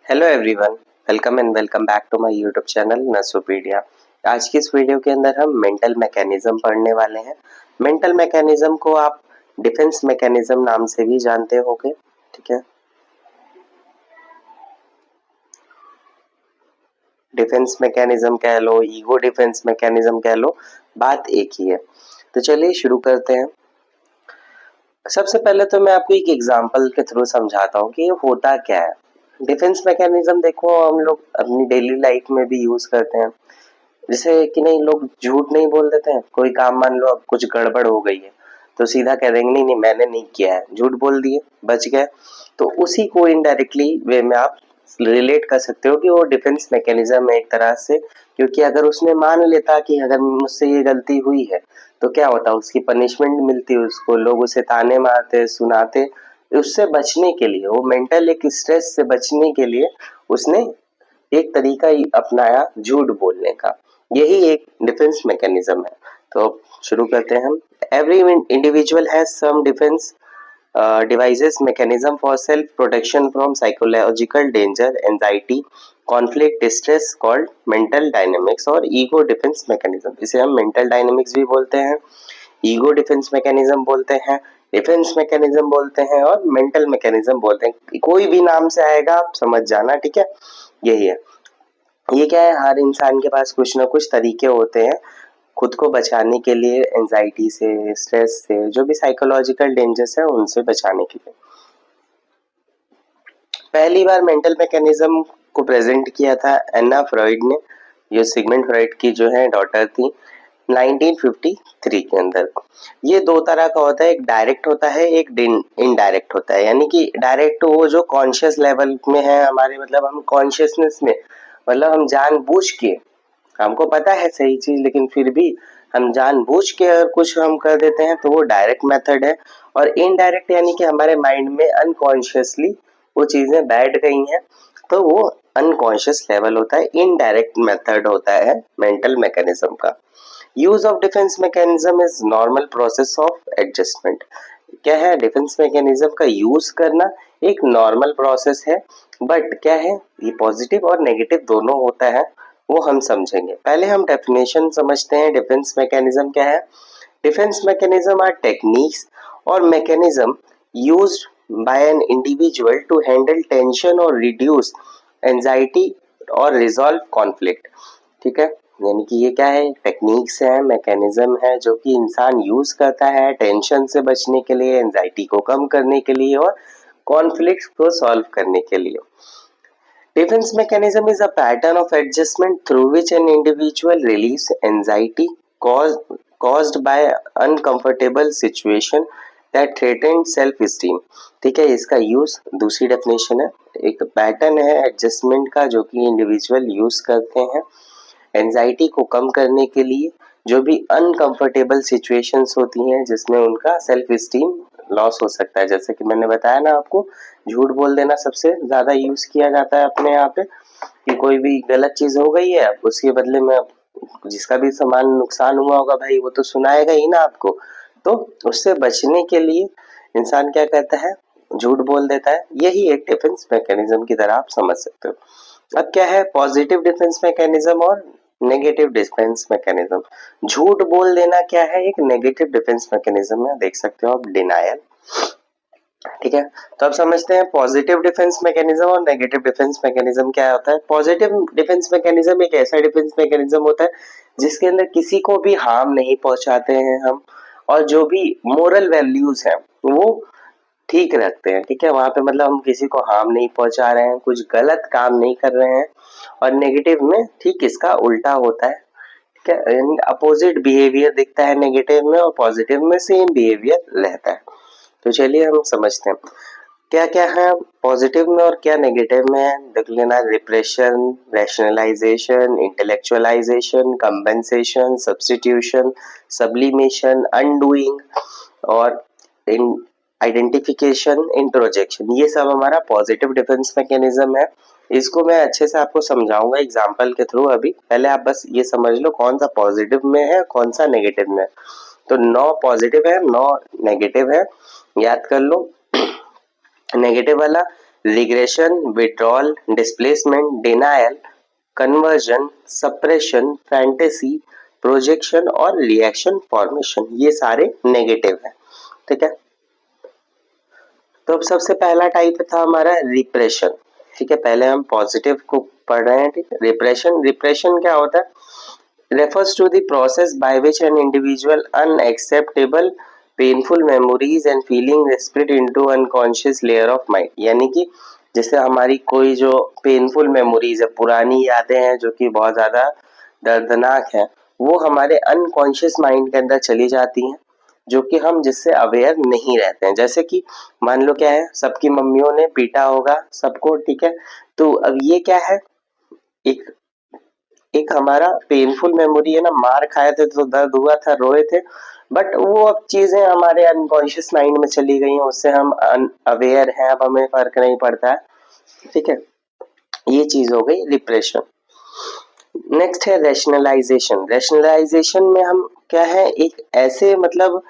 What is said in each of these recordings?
Hello everyone, welcome back to my YouTube channel Nasopedia. आज की इस वीडियो के अंदर हम मेंटल मैकेनिज्म पढ़ने वाले हैं। मेंटल मैकेनिज्म को आप डिफेंस मैकेनिज्म नाम से भी जानते होंगे, ठीक है। डिफेंस मैकेनिज्म कह लो, ईगो डिफेंस मैकेनिज्म कह लो, बात एक ही है। तो चलिए शुरू करते हैं। सबसे पहले तो मैं आपको एक एग्जांपल के थ्रू समझाता हूँ कि ये होता क्या है। डिफेंस मैकेनिज्म देखो हम लोग अपनी डेली लाइफ में भी यूज करते हैं। जैसे कि नहीं, लोग झूठ नहीं बोल देते हैं। कोई काम मान लो अब कुछ गड़बड़ हो गई है तो सीधा कह देंगे नहीं नहीं मैंने नहीं किया है, झूठ बोल दिए, बच गए। तो उसी को इनडायरेक्टली वे में आप रिलेट कर सकते हो कि वो डिफेंस मैकेनिज्म है एक तरह से। क्योंकि अगर उसने मान लेता कि अगर मुझसे ये गलती हुई है तो क्या होता, उसकी पनिशमेंट मिलती, उसको लोग उसे ताने मारते सुनाते। उससे बचने के लिए, वो मेंटल एक स्ट्रेस से बचने के लिए उसने एक तरीका ही अपनाया झूठ बोलने का। यही एक डिफेंस मैकेनिज्म है। तो शुरू करते हैं हम। Every individual has some defense devices mechanism for self protection from psychological danger, anxiety, conflict, distress called mental dynamics और ego defense mechanism। इसे हम mental dynamics भी बोलते हैं, ईगो डिफेंस मैकेनिज्म बोलते हैं, डिफेंस मैकेनिज्म बोलते हैं और मेंटल मैकेनिज्म बोलते हैं। कोई भी नाम से आएगा आप समझ जाना, ठीक है। यही है। ये क्या है, हर इंसान के पास कुछ ना कुछ तरीके होते हैं खुद को बचाने के लिए, एंजाइटी से, स्ट्रेस से, जो भी साइकोलॉजिकल डेंजर्स है उनसे बचाने के लिए। पहली बार मेंटल मैकेनिज्म को प्रेजेंट किया था एन्ना फ्रॉइड ने, जो सिगमंड फ्रॉइड की जो है डॉटर थी, 1953 के अंदर। ये दो तरह का होता है, एक डायरेक्ट होता है, एक इनडायरेक्ट होता है। यानी कि डायरेक्ट वो जो कॉन्शियस लेवल में है हमारे, मतलब हम कॉन्शियसनेस में, मतलब हम जानबूझ के, हमको पता है सही चीज लेकिन फिर भी हम जानबूझ के अगर कुछ हम कर देते हैं तो वो डायरेक्ट मेथड है। और इनडायरेक्ट यानी कि हमारे माइंड में अनकॉन्शियसली वो चीजें बैठ गई हैं तो वो अनकॉन्शियस लेवल होता है, इनडायरेक्ट मेथड होता है मेंटल मैकेनिज्म का। Use of defence mechanism is normal process of adjustment. क्या है, डिफेंस मैकेनिज्म का यूज करना एक नॉर्मल प्रोसेस है। बट क्या है, ये पॉजिटिव और नेगेटिव दोनों होता है, वो हम समझेंगे। पहले हम डेफिनेशन समझते हैं डिफेंस मैकेनिज्म क्या है। डिफेंस मैकेनिज्म आर टेक्निक्स और mechanism used by an individual to handle tension और रिड्यूस एंजाइटी और रिजॉल्व कॉन्फ्लिक्ट, ठीक है। यानी कि ये क्या है, टेक्निक्स है, मैकेनिज्म है जो कि इंसान यूज करता है टेंशन से बचने के लिए, एंजाइटी को कम करने के लिए और कॉन्फ्लिक्ट को सॉल्व करने के लिए। Defense mechanism is a pattern of adjustment through which an individual relieves anxiety caused by uncomfortable situation that threaten self esteem। ठीक है, इसका यूज दूसरी डेफिनेशन है, एक पैटर्न है एडजस्टमेंट का जो कि इंडिविजुअल यूज करते हैं एंजाइटी को कम करने के लिए, जो भी अनकंफर्टेबल सिचुएशंस होती हैं जिसमें उनका सेल्फ स्टीम लॉस हो सकता है। जैसे कि मैंने बताया ना आपको, झूठ बोल देना सबसे ज्यादा यूज किया जाता है अपने यहाँ पे, कि कोई भी गलत चीज हो गई है उसके बदले में जिसका भी सामान नुकसान हुआ होगा भाई वो तो सुनाएगा ही ना आपको। तो उससे बचने के लिए इंसान क्या करता है, झूठ बोल देता है। यही एक डिफेंस मैकेनिज्म की तरह आप समझ सकते हो। अब क्या है पॉजिटिव डिफेंस मैकेनिज्म और नेगेटिव डिफेंस मैकेनिज्म। झूठ बोल देना क्या है, एक नेगेटिव डिफेंस मैकेनिज्म है, देख सकते हो आप, डिनायल, ठीक है। तो अब समझते हैं पॉजिटिव डिफेंस मैकेनिज्म और नेगेटिव डिफेंस मैकेनिज्म क्या होता है। पॉजिटिव डिफेंस मैकेनिज्म एक ऐसा डिफेंस मैकेनिज्म होता है जिसके अंदर किसी को भी हार्म नहीं पहुंचाते हैं हम, और जो भी मोरल वैल्यूज हैं वो ठीक रखते हैं, ठीक है। वहां पे मतलब हम किसी को हार्म नहीं पहुंचा रहे हैं, कुछ गलत काम नहीं कर रहे हैं। और नेगेटिव में ठीक इसका उल्टा होता है, ठीक है, यानी अपोजिट बिहेवियर दिखता है नेगेटिव में और पॉजिटिव में सेम बिहेवियर रहता है। तो चलिए हम समझते हैं क्या क्या है पॉजिटिव में और क्या नेगेटिव में है, देख लेना। Repression, rationalization, intellectualization, compensation, substitution, sublimation, undoing और इन आइडेंटिफिकेशन, इंट्रोजेक्शन, ये सब हमारा पॉजिटिव डिफेंस मैकेनिज्म है। इसको मैं अच्छे से आपको समझाऊंगा एग्जांपल के थ्रू। अभी पहले आप बस ये समझ लो कौन सा पॉजिटिव में है कौन सा नेगेटिव में है। तो 9 पॉजिटिव है 9 नेगेटिव है, याद कर लो। नेगेटिव वाला regression, withdrawal, displacement, denial, conversion, suppression, fantasy, projection और रिएक्शन फॉर्मेशन, ये सारे नेगेटिव है। ठीक है, तो अब सबसे पहला टाइप था हमारा रिप्रेशन। ठीक है, पहले हम पॉजिटिव को पढ़ रहे हैं। ठीक है, रिप्रेशन, रिप्रेशन क्या होता है? refers to the process by which an individual unacceptable painful memories and feeling split into unconscious layer of mind। यानी कि जैसे हमारी कोई जो पेनफुल मेमोरीज है, पुरानी यादें हैं जो कि बहुत ज़्यादा दर्दनाक है, वो हमारे अनकॉन्शियस माइंड के अंदर चली जाती हैं, जो कि हम जिससे अवेयर नहीं रहते हैं। जैसे कि मान लो क्या है, सबकी मम्मियों ने पीटा होगा सबको। ठीक है, तो अब ये क्या है, एक एक हमारा पेनफुल मेमोरी है ना, मार खाए थे तो दर्द हुआ था, रोए थे, बट वो अब चीजें हमारे अनकॉन्शियस माइंड में चली गई हैं, उससे हम अवेयर हैं, अब हमें फर्क नहीं पड़ता है। ठीक है, ये चीज हो गई रिप्रेशन। नेक्स्ट है रैशनलाइजेशन। रैशनलाइजेशन में हम क्या है, एक ऐसे मतलब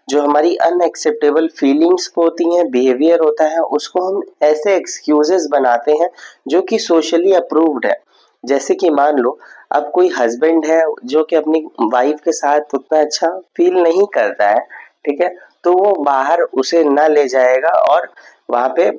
जो हमारी अनएक्सेप्टेबल फीलिंग्स होती हैं, बिहेवियर होता है, उसको हम ऐसे एक्सक्यूजेस बनाते हैं जो कि सोशली अप्रूव्ड है। जैसे कि मान लो अब कोई हस्बैंड है जो कि अपनी वाइफ के साथ उतना अच्छा फील नहीं करता है। ठीक है, तो वो बाहर उसे ना ले जाएगा और वहां पे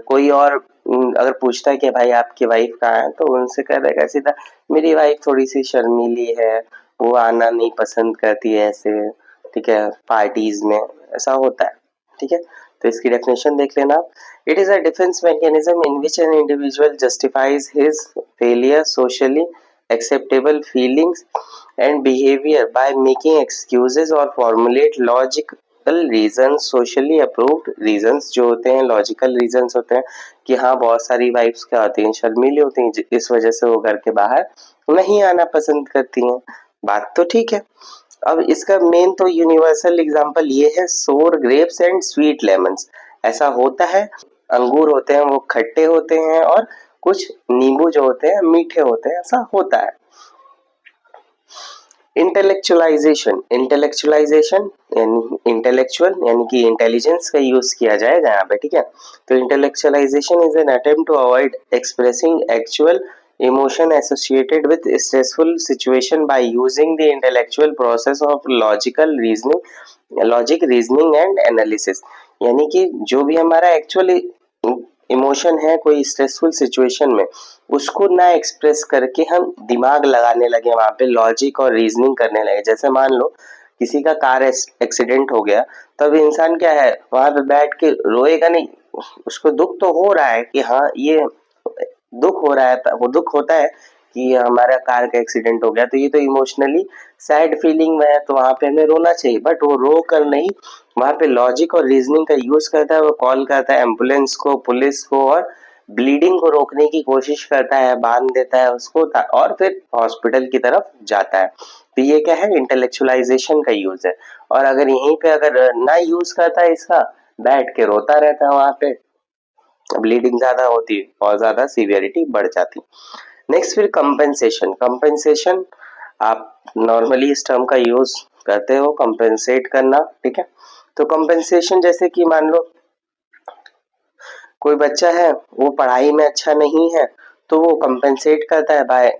कोई और अगर पूछता है कि भाई आपकी वाइफ कहाँ है, तो उनसे कह देगा सीधा मेरी वाइफ थोड़ी सी शर्मीली है, वो आना नहीं पसंद करती है ऐसे। ठीक है, पार्टीज में ऐसा होता है। ठीक है, तो इसकी डेफिनेशन देख लेना आप। It is a defence mechanism in which an individual justifies his failure socially acceptable feelings and behavior by making excuses or formulate logical reasons। socially approved reasons जो होते हैं, logical reasons होते हैं कि हाँ बहुत सारी वाइफ्स क्या होती हैं, शर्मीली होती हैं, इस वजह से वो घर के बाहर नहीं आना पसंद करती हैं। बात तो ठीक है। अब इसका मेन तो यूनिवर्सल एग्जांपल ये है, सोर ग्रेप्स एंड स्वीट लेमन्स। ऐसा होता है, अंगूर होते हैं वो खट्टे होते हैं और कुछ नींबू जो होते हैं मीठे होते हैं, ऐसा होता है। इंटेलेक्चुअलाइजेशन, इंटेलेक्चुअलाइजेशन यानी इंटेलेक्चुअल यानी कि इंटेलिजेंस का यूज किया जाएगा यहाँ पे। ठीक है, तो intellectualization is an attempt to avoid expressing actual emotion associated with stressful situation by using the intellectual process of logic reasoning and analysis। यानी कि जो भी हमारा एक्चुअल इमोशन है कोई स्ट्रेसफुल सिचुएशन में, उसको ना एक्सप्रेस करके हम दिमाग लगाने लगे, वहां पे लॉजिक और रीजनिंग करने लगे। जैसे मान लो किसी का कार एक्सीडेंट हो गया, तब इंसान क्या है वहां पे बैठ के रोएगा नहीं, उसको दुख तो हो रहा है कि हाँ ये दुख हो रहा है, वो दुख होता है कि हमारा कार का एक्सीडेंट हो गया, तो ये तो इमोशनली सैड फीलिंग में है, तो वहां पे हमें रोना चाहिए, बट वो रो कर नहीं, वहां पे लॉजिक और रीजनिंग का यूज करता है। वो कॉल करता है एम्बुलेंस को, पुलिस को, और ब्लीडिंग को रोकने की कोशिश करता है, बांध देता है उसको और फिर हॉस्पिटल की तरफ जाता है। तो ये क्या है, इंटेलेक्चुअलाइजेशन का यूज है। और अगर यहीं पे अगर ना यूज करता है इसका, बैठ के रोता रहता है, वहां पे ब्लीडिंग ज्यादा होती है और ज्यादा सीवियरिटी बढ़ जाती। नेक्स्ट फिर कंपेंसेशन। कंपेंसेशन आप नॉर्मली इस टर्म का यूज करते हो, कंपेंसेट करना। ठीक है, तो कंपेंसेशन जैसे कि मान लो कोई बच्चा है वो पढ़ाई में अच्छा नहीं है, तो वो कंपेंसेट करता है बाय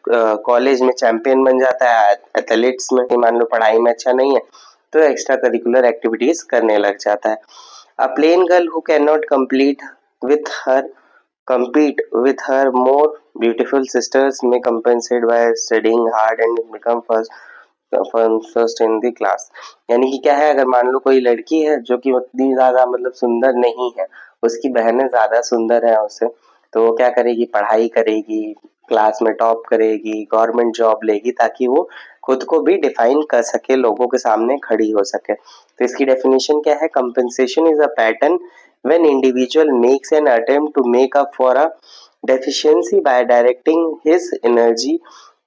कॉलेज में चैंपियन बन जाता है एथलेटिक्स में। मान लो पढ़ाई में अच्छा नहीं है तो एक्स्ट्रा करिकुलर एक्टिविटीज करने लग जाता है। A plain girl who can not compete with her more beautiful sisters may compensate by studying hard and become first in the class। यानी कि क्या है, अगर मान लो कोई लड़की है जो कि उतनी ज्यादा मतलब सुंदर नहीं है, उसकी बहनें ज्यादा सुंदर है उससे, तो वो क्या करेगी, पढ़ाई करेगी, क्लास में टॉप करेगी, गवर्नमेंट जॉब लेगी, ताकि वो खुद को भी डिफाइन कर सके, लोगों के सामने खड़ी हो सके। तो इसकी डेफिनेशन क्या है, compensation is a pattern when individual makes an attempt to make up for a deficiency by directing his energy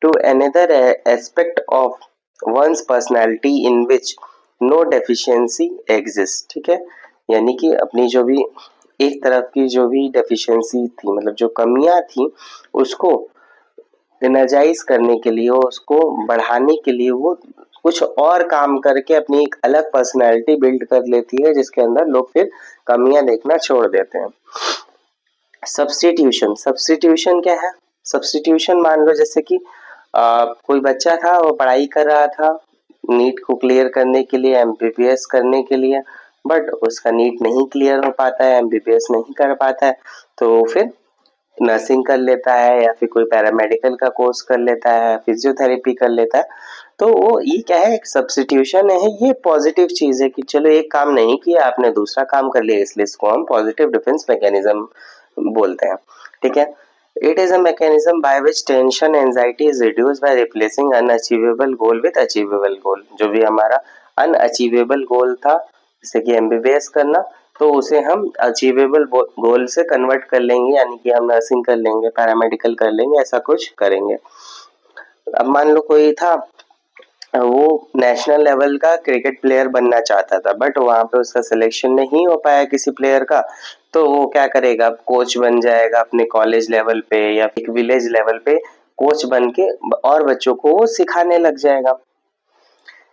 to another aspect of one's personality in which no deficiency exists। ठीक है, यानी कि अपनी जो भी एक तरफ की जो भी डेफिशिएंसी थी, मतलब जो कमियां थी, उसको एनर्जाइज करने के लिए, उसको बढ़ाने के लिए वो कुछ और काम करके अपनी एक अलग पर्सनैलिटी बिल्ड कर लेती है, जिसके अंदर लोग फिर कमियां देखना छोड़ देते हैं। सब्स्टिट्यूशन, सब्स्टिट्यूशन क्या है? सब्स्टिट्यूशन मान लो जैसे कि कोई बच्चा था, वो पढ़ाई कर रहा था नीट को क्लियर करने के लिए, एमबीबीएस करने के लिए, बट उसका नीट नहीं क्लियर हो पाता है, एमबीबीएस नहीं कर पाता है, तो फिर नर्सिंग कर लेता है या फिर कोई पैरामेडिकल का कोर्स कर लेता है, फिजियोथेरेपी कर लेता है। तो वो ये क्या है, एक सब्स्टिट्यूशन है, ये पॉजिटिव चीज है कि चलो एक काम नहीं किया आपने दूसरा काम कर लिया, इसलिए इसको हम पॉजिटिव डिफेंस मैकेनिज्म बोलते हैं। ठीक है, it is a mechanism by which tension anxiety is reduced by replacing unachievable goal with achievable गोल। जो भी हमारा अनअचीवेबल गोल था जैसे कि एमबीबीएस करना, तो उसे हम अचीवेबल गोल से कन्वर्ट कर लेंगे, यानी कि हम नर्सिंग कर लेंगे, पैरामेडिकल कर लेंगे, ऐसा कुछ करेंगे। अब मान लो कोई था, वो नेशनल लेवल का क्रिकेट प्लेयर बनना चाहता था, बट वहां पे उसका सिलेक्शन नहीं हो पाया किसी प्लेयर का, तो वो क्या करेगा, कोच बन जाएगा अपने कॉलेज लेवल पे या फिर विलेज लेवल पे कोच बन के और बच्चों को वो सिखाने लग जाएगा।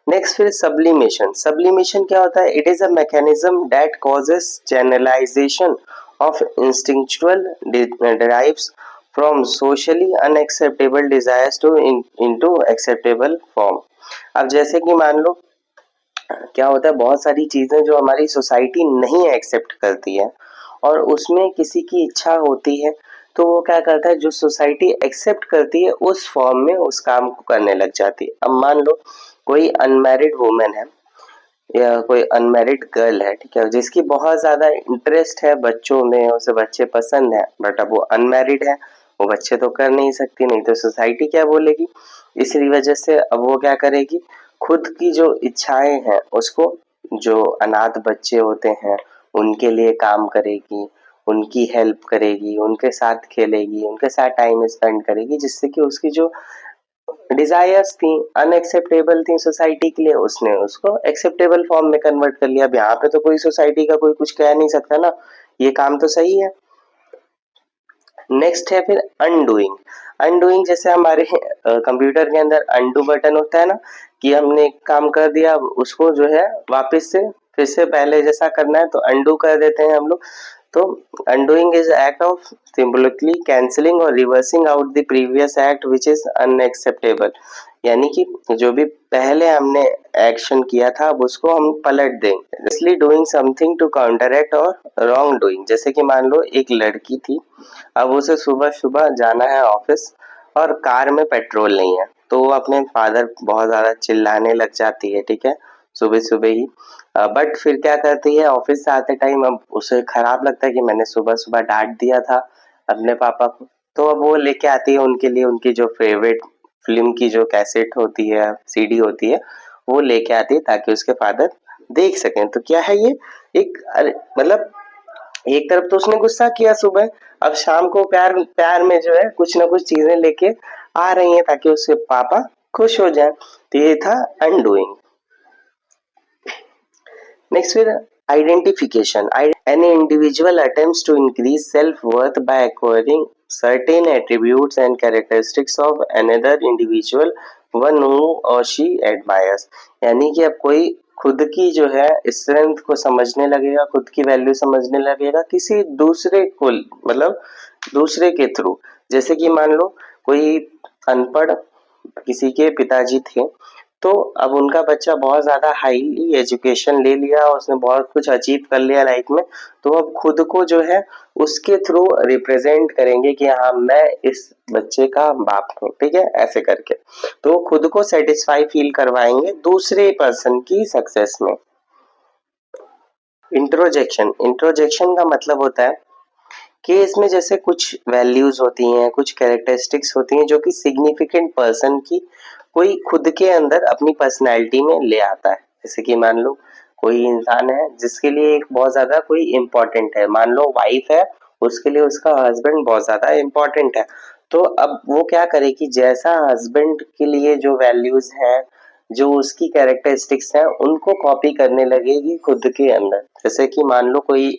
नेक्स्ट फिर सब्लिमेशन। सब्लिमेशन क्या होता है? It is a mechanism that causes generalization of instinctual drives from socially unacceptable desires to into acceptable form. अब जैसे कि मान लो क्या होता है, बहुत सारी चीजें जो हमारी सोसाइटी नहीं एक्सेप्ट करती है और उसमें किसी की इच्छा होती है, तो वो क्या करता है, जो सोसाइटी एक्सेप्ट करती है उस फॉर्म में उस काम को करने लग जाती है। अब मान लो कोई अनमैरिड वुमेन है या कोई अनमैरिड गर्ल है, ठीक है, जिसकी बहुत ज्यादा इंटरेस्ट है बच्चों में, उसे बच्चे पसंद है, बट अब वो अनमैरिड है, वो बच्चे तो कर नहीं सकती, नहीं तो सोसाइटी क्या बोलेगी। इसी वजह से अब वो क्या करेगी, खुद की जो इच्छाएं हैं उसको, जो अनाथ बच्चे होते हैं उनके लिए काम करेगी, उनकी हेल्प करेगी, उनके साथ खेलेगी, उनके साथ टाइम स्पेंड करेगी, जिससे कि उसकी जो डिजायर्स थी, अनएक्सेप्टेबल थी सोसाइटी के लिए, उसने उसको एक्सेप्टेबल फॉर्म में कन्वर्ट कर लिया। अब यहाँ पे तो कोई सोसाइटी का कोई कुछ कह नहीं सकता ना, ये काम तो सही है। नेक्स्ट है फिर अनडूइंग। अनडूइंग जैसे हमारे कंप्यूटर के अंदर अनडू बटन होता है ना, कि हमने एक काम कर दिया, अब उसको जो है वापस से फिर से पहले जैसा करना है तो अनडू कर देते हैं हम लोग। तो undoing is act of symbolically cancelling और reversing out the previous act which is unacceptable, यानी कि जो भी पहले हमने एक्शन किया था अब उसको हम पलट देंगे। इसलिए डूइंग समथिंग टू काउंटरएक्ट और रॉन्ग डूइंग। जैसे कि मान लो एक लड़की थी, अब उसे सुबह सुबह जाना है ऑफिस और कार में पेट्रोल नहीं है, तो वो अपने फादर बहुत ज्यादा चिल्लाने लग जाती है, ठीक है, सुबह सुबह ही। बट फिर क्या करती है, ऑफिस से आते टाइम अब उसे खराब लगता है कि मैंने सुबह सुबह डांट दिया था अपने पापा को, तो अब वो लेके आती है उनके लिए उनकी जो फेवरेट फिल्म की जो कैसेट होती है, सीडी होती है, वो लेके आती है ताकि उसके फादर देख सकें। तो क्या है ये, एक मतलब एक तरफ तो उसने गुस्सा किया सुबह, अब शाम को प्यार प्यार में जो है कुछ ना कुछ चीजें लेके आ रही हैं ताकि उसके पापा खुश हो जाएं। तो ये था अनडूइंग। नेक्स्ट फिर identification. Any individual attempts to increase self-worth by acquiring certain attributes and characteristics of another individual one who or she admires. यानी कि अब कोई खुद की जो है स्ट्रेंथ को समझने लगेगा, खुद की वैल्यू समझने लगेगा किसी दूसरे को, मतलब दूसरे के थ्रू। जैसे कि मान लो कोई अनपढ़ किसी के पिताजी थे, तो अब उनका बच्चा बहुत ज्यादा हाईली एजुकेशन ले लिया, उसने बहुत कुछ अचीव कर लिया लाइफ में, तो अब खुद को जो है उसके थ्रू रिप्रेजेंट करेंगे कि हाँ मैं इस बच्चे का बाप हूँ, ठीक है, ऐसे करके तो खुद को सेटिस्फाई फील करवाएंगे दूसरे पर्सन की सक्सेस में। इंट्रोजेक्शन। इंट्रोजेक्शन का मतलब होता है कि इसमें जैसे कुछ वैल्यूज होती हैं, कुछ कैरेक्टरिस्टिक्स होती हैं जो कि सिग्निफिकेंट पर्सन की कोई खुद के अंदर अपनी पर्सनैलिटी में ले आता है। जैसे कि मान लो कोई इंसान है जिसके लिए एक बहुत ज्यादा कोई इम्पोर्टेंट है, मान लो वाइफ है, उसके लिए उसका हस्बैंड बहुत ज्यादा इम्पोर्टेंट है, तो अब वो क्या करेगी, जैसा हस्बैंड के लिए जो वैल्यूज हैं, जो उसकी कैरेक्टरिस्टिक्स हैं, उनको कॉपी करने लगेगी खुद के अंदर। जैसे कि मान लो कोई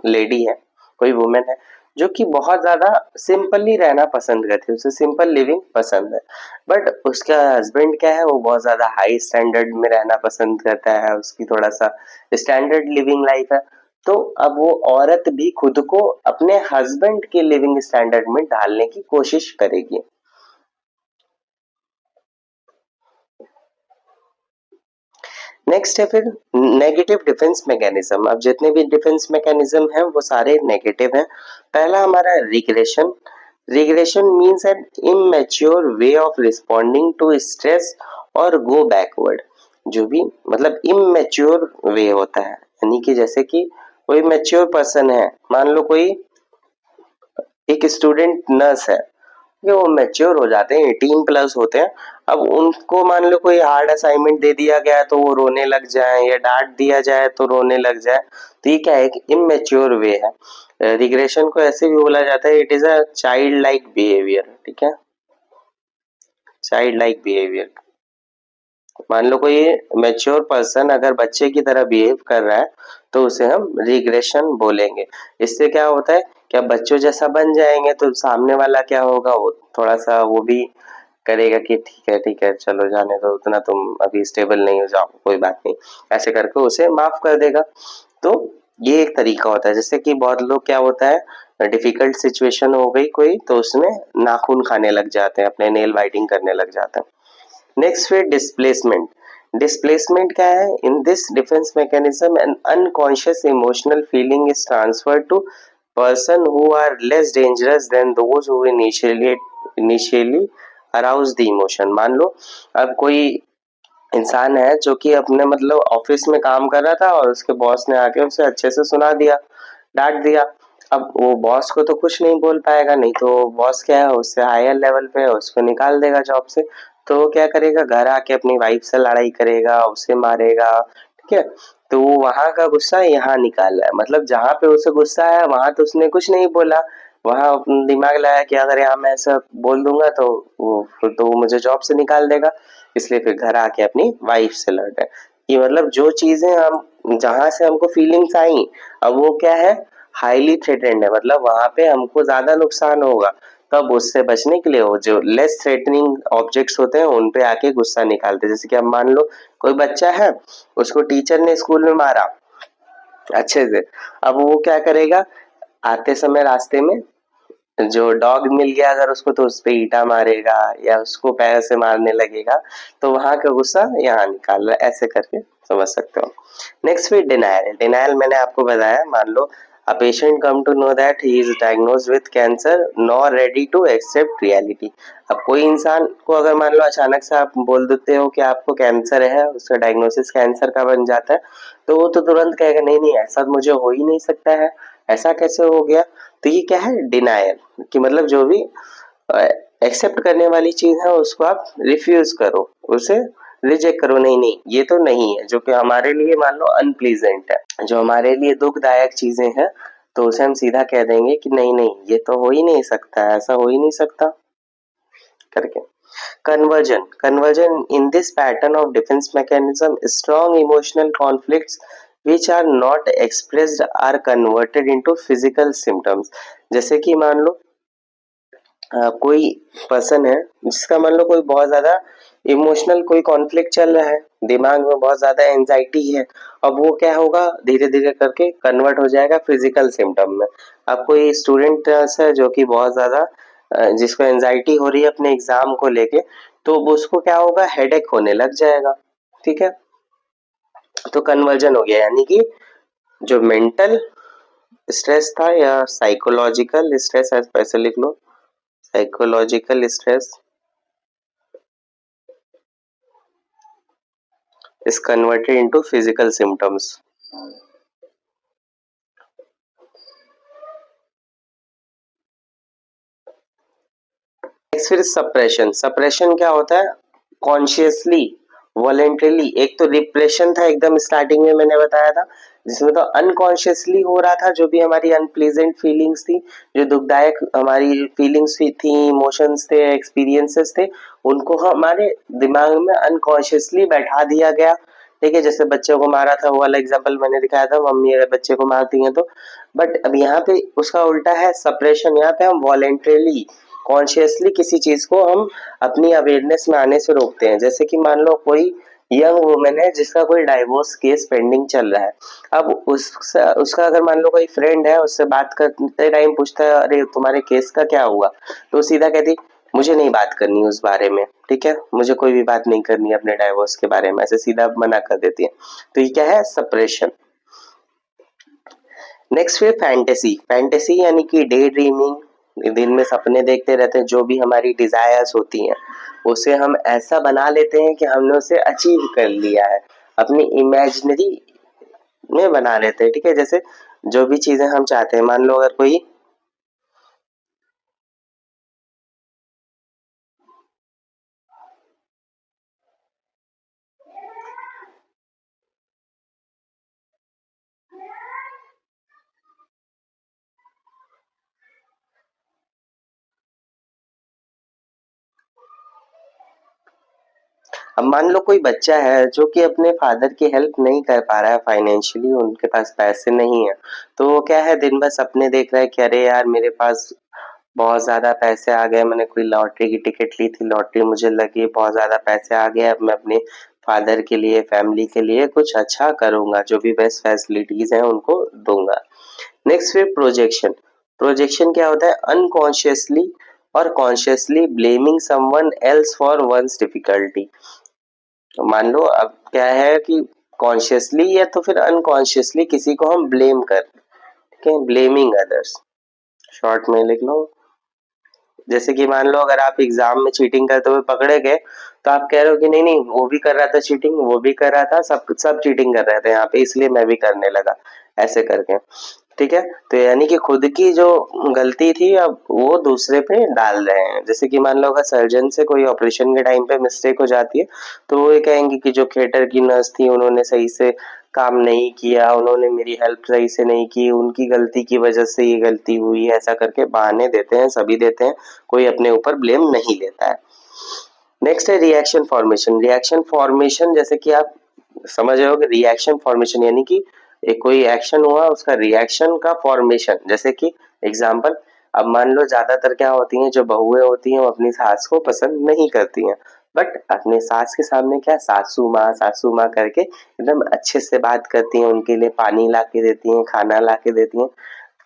लेडी है, कोई वुमेन है जो कि बहुत ज्यादा सिंपली रहना पसंद करती है, उसे सिंपल लिविंग पसंद है, बट उसका हस्बैंड क्या है, वो बहुत ज्यादा हाई स्टैंडर्ड में रहना पसंद करता है, उसकी थोड़ा सा स्टैंडर्ड लिविंग लाइफ है। तो अब वो औरत भी खुद को अपने हस्बैंड के लिविंग स्टैंडर्ड में ढालने की कोशिश करेगी। नेक्स्ट है फिर नेगेटिव डिफेंस मैकेनिज्म। अब जितने भी डिफेंस मैकेनिज्म हैं वो सारे नेगेटिव हैं। पहला हमारा regression. Regression means an immature way of responding to stress और गो बैकवर्ड। जो भी मतलब इमेच्योर वे होता है, यानी कि जैसे कि कोई मैच्योर पर्सन है, मान लो कोई एक स्टूडेंट नर्स है, कि वो मैच्योर हो जाते हैं, 18 प्लस होते हैं। अब उनको मान लो कोई हार्ड असाइनमेंट दे दिया गया है तो वो रोने लग जाए, या डांट दिया जाए तो रोने लग जाए, तो ये क्या है, एक इमेच्योर वे है। रिग्रेशन को ऐसे भी बोला जाता है, it is a child like behaviour. ठीक है, चाइल्ड लाइक बिहेवियर। मान लो कोई मैच्योर पर्सन अगर बच्चे की तरह बिहेव कर रहा है तो उसे हम रिग्रेशन बोलेंगे। इससे क्या होता है, क्या बच्चों जैसा बन जाएंगे तो सामने वाला क्या होगा, वो थोड़ा सा वो भी करेगा कि ठीक है चलो जाने दो, उतना तुम अभी स्टेबल नहीं हो, जाओ कोई बात नहीं, ऐसे करके उसे माफ कर देगा। तो ये एक तरीका होता है। जैसे कि बहुत लोग क्या होता है, डिफिकल्ट सिचुएशन हो गई कोई तो उसमें नाखून खाने लग जाते हैं, अपने नेल बाइटिंग करने लग जाते हैं। नेक्स्ट फिर डिस्प्लेसमेंट। डिस्प्लेसमेंट क्या है, in this defense mechanism an unconscious emotional feeling is transferred to person who are less dangerous than those who initially arouse the emotion. मान लो अब कोई इंसान है जो कि अपने मतलब ऑफिस में काम कर रहा था और उसके बॉस ने आके उसे अच्छे से सुना दिया, डांट दिया। अब वो बॉस को तो कुछ नहीं बोल पाएगा, नहीं तो बॉस क्या है, उससे हायर लेवल पे है, उसको निकाल देगा जॉब से। तो वो क्या करेगा, घर आके अपनी वाइफ से लड़ाई करेगा, उसे मारेगा। ठीक है, तो वो वहां का गुस्सा यहाँ निकाल रहा है, मतलब जहां पे उसे गुस्सा है वहां तो उसने कुछ नहीं बोला, वहां दिमाग लगाया कि अगर यहाँ मैं ऐसा बोल दूंगा तो वो मुझे जॉब से निकाल देगा, इसलिए फिर घर आके अपनी वाइफ से लड़ रहे हैं। कि मतलब जो चीजें हम जहां से हमको फीलिंग्स आई, अब वो क्या है, हाईली थ्रेटेंड है, मतलब वहां पे हमको ज्यादा नुकसान होगा। तब उससे बचने के लिए वो जो लेस थ्रेटनिंग ऑब्जेक्ट्स होते हैं उन पे आके गुस्सा निकालते हैं। जैसे कि अब मान लो कोई बच्चा है, उसको टीचर ने स्कूल में मारा अच्छे से, अब वो क्या करेगा, आते समय रास्ते में जो डॉग मिल गया अगर उसको तो उस पे ईंटा मारेगा या उसको पैर से मारने लगेगा। तो वहां का गुस्सा यहाँ निकाल रहा है, ऐसे करके समझ सकते हो। नेक्स्ट फिर डिनायल। डिनायल मैंने आपको बताया, मान लो a patient come to know that he is diagnosed with cancer nor ready to accept reality। अब कोई इंसान को अगर मान लो अचानक से आप बोल देते हो कि आपको कैंसर है, उसका डायग्नोसिस कैंसर का बन जाता है, तो वो तो तुरंत कहेगा नहीं नहीं ऐसा मुझे हो ही नहीं सकता है, ऐसा कैसे हो गया। तो ये क्या है, डिनायल, कि मतलब जो भी एक्सेप्ट करने वाली चीज है उसको आप रिफ्यूज करो, उसे रिजेक्ट करो, नहीं नहीं ये तो नहीं है, जो कि हमारे लिए मान लो अनप्लीजेंट है, जो हमारे लिए दुखदायक चीजें हैं, तो उसे हम सीधा कह देंगे कि नहीं नहीं ये तो हो ही नहीं सकता, ऐसा हो ही नहीं सकता करके। Conversion. Conversion in this pattern of defense mechanism, strong emotional conflicts which are not expressed are converted into physical symptoms। जैसे कि मान लो कोई पर्सन है जिसका मान लो कोई बहुत ज्यादा इमोशनल कोई कॉन्फ्लिक्ट चल रहा है, दिमाग में बहुत ज्यादा एंजाइटी है, अब वो क्या होगा, धीरे धीरे करके कन्वर्ट हो जाएगा फिजिकल सिम्टम में। अब कोई स्टूडेंट है जो कि बहुत ज्यादा जिसको एंजाइटी हो रही है अपने एग्जाम को लेके, तो वो उसको क्या होगा, हेडेक होने लग जाएगा। ठीक है, तो कन्वर्जन हो गया, यानी कि जो मेंटल स्ट्रेस था या साइकोलॉजिकल स्ट्रेस, ऐसे लिख लो, psychological stress is converted into physical symptoms। Next फिर सप्रेशन। सप्रेशन क्या होता है, कॉन्शियसली वॉलेंटरीली, एक तो रिप्रेशन था एकदम स्टार्टिंग में मैंने बताया था, जिसमें तो अनकॉन्शियसली हो रहा था, जो भी हमारी अनप्लीजेंट फीलिंग्स थी, जो दुखदायक हमारी फीलिंग्स थी, इमोशंस थे, एक्सपीरियंसेस थे, उनको हमारे दिमाग में अनकॉन्शियसली बैठा दिया गया। ठीक है, जैसे बच्चों को मारा था वो वाला एग्जाम्पल मैंने दिखाया था, मम्मी अगर बच्चे को मारती हैं तो। बट अब यहाँ पे उसका उल्टा है सप्रेशन, यहाँ पे हम वॉलेंटरीली कॉन्शियसली किसी चीज को हम अपनी अवेयरनेस में आने से रोकते हैं। जैसे कि मान लो कोई यंग वुमेन है जिसका कोई डाइवोर्स केस पेंडिंग चल रहा है, अब अब उसका अगर मान लो कोई फ्रेंड है, उससे बात करते टाइम पूछता है अरे तुम्हारे केस का क्या हुआ, तो सीधा कहती मुझे नहीं बात करनी उस बारे में, ठीक है, मुझे कोई भी बात नहीं करनी अपने डाइवोर्स के बारे में, ऐसे सीधा मना कर देती है। तो ये क्या है, सप्रेशन। नेक्स्ट फिर फैंटेसी। फैंटेसी यानी कि डे ड्रीमिंग, दिन में सपने देखते रहते हैं, जो भी हमारी डिजायर्स होती हैं उसे हम ऐसा बना लेते हैं कि हमने उसे अचीव कर लिया है, अपनी इमेजिनरी में बना लेते हैं, ठीक है। जैसे जो भी चीजें हम चाहते हैं, मान लो अगर कोई अब मान लो कोई बच्चा है जो कि अपने फादर की हेल्प नहीं कर पा रहा है फाइनेंशियली, उनके पास पैसे नहीं है, तो वो क्या है, दिन भर सपने देख रहा है कि अरे यार मेरे पास बहुत ज्यादा पैसे आ गए, मैंने कोई लॉटरी की टिकट ली थी, लॉटरी मुझे लगी, बहुत ज्यादा पैसे आ गए, अब मैं अपने फादर के लिए, फैमिली के लिए कुछ अच्छा करूंगा, जो भी बेस्ट फैसिलिटीज हैं उनको दूंगा। नेक्स्ट फिर प्रोजेक्शन। प्रोजेक्शन क्या होता है, अनकॉन्शियसली और consciously blaming someone else for one's difficulty. तो मान लो अब क्या है कि कॉन्शियसली या तो फिर अनकॉन्शियसली किसी को हम ब्लेम कर, ठीक है, ब्लेमिंग अदर्स, शॉर्ट में लिख लो। जैसे कि मान लो अगर आप एग्जाम में चीटिंग करते हुए पकड़े गए, तो आप कह रहे हो कि नहीं नहीं वो भी कर रहा था चीटिंग, वो भी कर रहा था, सब चीटिंग कर रहे थे यहाँ पे, इसलिए मैं भी करने लगा, ऐसे करके, ठीक है। तो यानी कि खुद की जो गलती थी अब वो दूसरे पे डाल रहे हैं। जैसे कि मान लो अगर सर्जन से कोई ऑपरेशन के टाइम पे मिस्टेक हो जाती है, तो वो ये कहेंगे कि जो थिएटर की नर्स थी उन्होंने सही से काम नहीं किया, उन्होंने मेरी हेल्प सही से नहीं की, उनकी गलती की वजह से ये गलती हुई, ऐसा करके बहाने देते हैं, सभी देते हैं, कोई अपने ऊपर ब्लेम नहीं लेता है। नेक्स्ट है रिएक्शन फॉर्मेशन। रिएक्शन फॉर्मेशन जैसे कि आप समझ रहे हो कि रिएक्शन फॉर्मेशन यानी कि एक कोई एक्शन हुआ उसका रिएक्शन का फॉर्मेशन। जैसे कि एग्जांपल, अब मान लो ज्यादातर क्या होती हैं, जो बहुएं होती हैं वो अपनी सास को पसंद नहीं करती हैं, बट अपने सास के सामने क्या सासू माँ करके एकदम अच्छे से बात करती हैं, उनके लिए पानी ला के देती हैं, खाना ला के देती हैं।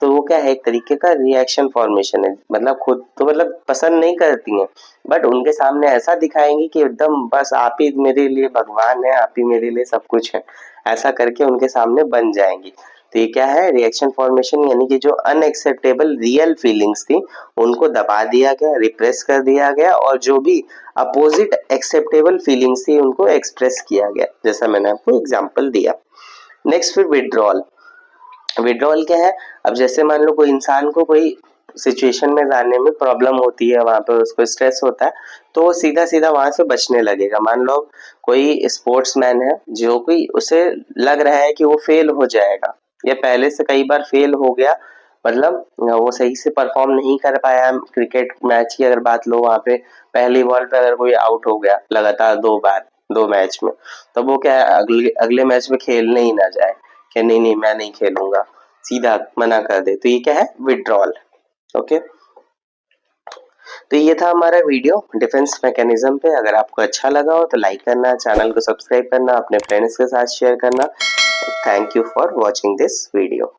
तो वो क्या है, एक तरीके का रिएक्शन फॉर्मेशन है, मतलब खुद तो मतलब पसंद नहीं करती हैं, बट उनके सामने ऐसा दिखाएंगी कि एकदम बस आप ही मेरे लिए भगवान है, आप ही मेरे लिए सब कुछ है, ऐसा करके उनके सामने बन जाएंगी। तो ये क्या है, रिएक्शन फॉर्मेशन, यानी कि जो अनएक्सेप्टेबल रियल फीलिंग्स थी उनको दबा दिया गया, रिप्रेस कर दिया गया, और जो भी अपोजिट एक्सेप्टेबल फीलिंग्स थी उनको एक्सप्रेस किया गया, जैसा मैंने आपको एग्जांपल दिया। नेक्स्ट फिर विड्रॉल। विड्रॉल क्या है, अब जैसे मान लो कोई इंसान को कोई सिचुएशन में जाने में प्रॉब्लम होती है, वहां पे उसको स्ट्रेस होता है, तो वो सीधा सीधा वहां से बचने लगेगा। मान लो कोई स्पोर्ट्समैन है जो कोई उसे लग रहा है कि वो फेल हो जाएगा, या पहले से कई बार फेल हो गया, मतलब वो सही से परफॉर्म नहीं कर पाया क्रिकेट मैच की अगर बात लो, वहां पे पहली बॉल पे अगर कोई आउट हो गया लगातार 2 बार 2 मैच में, तो वो क्या है, अगले अगले मैच में खेलने ही ना जाए, कि नहीं नहीं मैं नहीं खेलूंगा, सीधा मना कर दे, तो ये क्या है, विड्रॉल। ओके, तो ये था हमारा वीडियो डिफेंस मैकेनिज्म पे। अगर आपको अच्छा लगा हो तो लाइक करना, चैनल को सब्सक्राइब करना, अपने फ्रेंड्स के साथ शेयर करना। Thank you for watching this video.